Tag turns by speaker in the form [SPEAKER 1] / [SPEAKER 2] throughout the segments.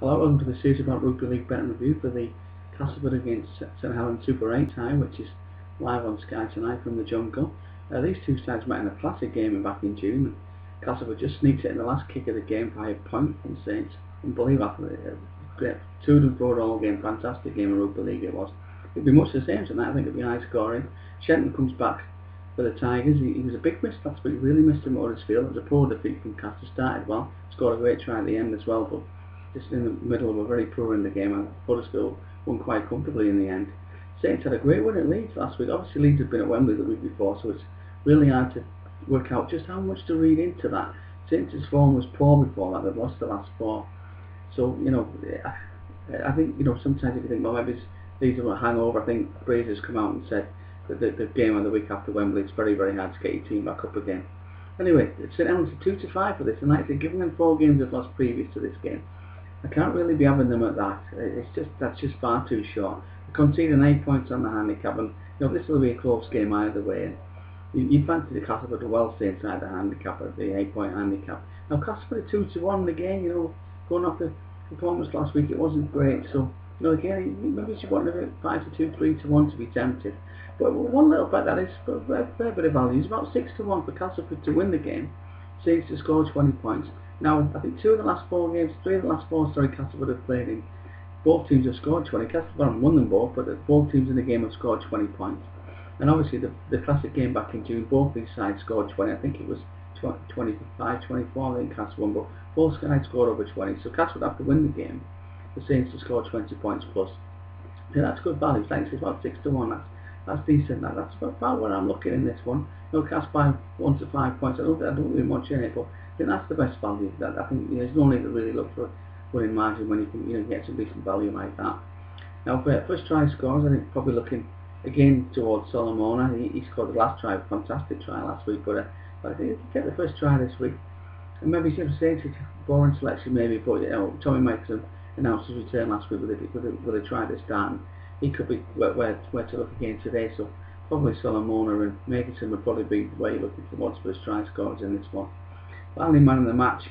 [SPEAKER 1] Hello, welcome to the series about Rugby League bet and review for the Castleford against St Helens Super 8 tie, which is live on Sky tonight from the jungle. These two sides met in a classic game back in June. Castleford just sneaked it in the last kick of the game by a point from Saints. Unbelievable. Great. 2 and 4 all game, fantastic game of Rugby League it was. It'd be much the same tonight, I think it'd be high scoring. Shenton comes back for the Tigers. He was a big miss last week, really missed him over his field. It was a poor defeat from Castle. Started well, scored a great try at the end as well, but just in the middle of a very poor in the game, and Huddersfield won quite comfortably in the end. Saints had a great win at Leeds last week. Obviously Leeds had been at Wembley the week before, so it's really hard to work out just how much to read into that. Saints' form was poor before that. They've lost the last 4. So, I think, sometimes if you think, well, maybe Leeds are a hangover. I think Brazier's come out and said that the game of the week after Wembley, it's very, very hard to get your team back up again. Anyway, St Helens are 2-5 for this, and like I said, given them 4 games they've lost previous to this game, I can't really be having them at that. That's just far too short. They conceded 8 points on the handicap, and this will be a close game either way. And you'd fancy the Castleford to well stay inside the handicap at the 8-point handicap. Now Castleford are 2-1 in the game. Going off the performance last week, it wasn't great. So again, maybe you want a 5-2, 3-1 to be tempted. But one little bet that is a fair bit of value is about 6-1 for Castleford to win the game. Saints to score 20 points. Now, I think 3 of the last 4 Castleford have played in. Both teams have scored 20. Castleford haven't won them both, but both teams in the game have scored 20 points. And obviously, the classic game back in June, both these sides scored 20. I think it was 25, 24, I think Castleford won, but both sides scored over 20. So Castleford have to win the game. The Saints to score 20 points plus. Yeah, that's good value. Like it's about 6-1. That's decent. That's about where I'm looking in this one. Cast by 1 to 5 points. I don't really much in it, but I think that's the best value. I think there's no need to really look for winning margin when you can get some decent value like that. Now for first try scores, I think probably looking again towards Solomona. He scored the last try, a fantastic try last week, but I think if you get the first try this week, and maybe Saints it's a boring selection maybe, but Tommy Mikeson announced his return last week with a try to start. He could be where to look again today, so probably Solomona and Makerson would probably be where you're looking towards first try scores in this one. Finally, man of the match.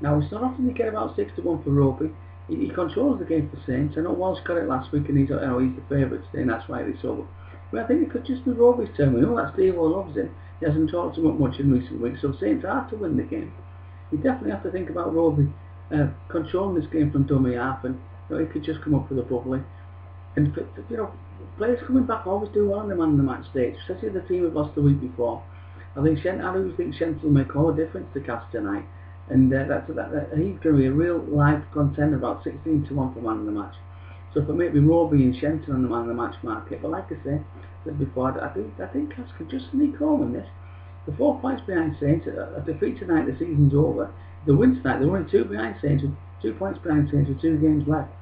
[SPEAKER 1] Now, it's not often you get about 6-1 for Rugby. He controls the game for Saints. I know Walsh got it last week and he's the favourite today, and that's rightly so. But I think it could just be Rugby's turn. We know that Steve loves him. He hasn't talked to him much in recent weeks, so Saints are to win the game. You definitely have to think about Rugby controlling this game from dummy half, and he could just come up with a bubbly. And players coming back always do well on the man of the match stage, especially the team have lost the week before. I think Shenton will make all the difference to Cass tonight, and he's going to be a real live contender, about 16-1 for man of the match. So for me, it'd be Rugby and Shenton on the man of the match market. But like I said before, I think Cass could just sneak home in this. The 4 points behind Saints, a defeat tonight, the season's over. The win tonight, they're running 2 behind Saints, with 2 points behind Saints with 2 games left.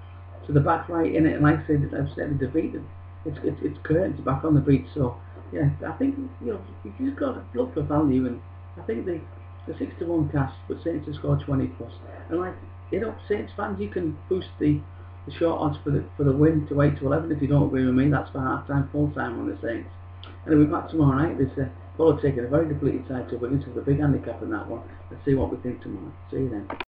[SPEAKER 1] So the back right in it, and like I said, I've said defeated. It's curtains back on the beat. So yeah, I think you just got to look for value, and I think the 6-1 cast, but Saints to score 20 plus. And Saints fans, you can boost the short odds for the win to 8-11 if you don't agree with me. That's for half time, full time on the Saints. And we'll be back tomorrow night. This Fuller taking a very depleted side to Wigan, so the big handicap in that one. Let's see what we think tomorrow. See you then.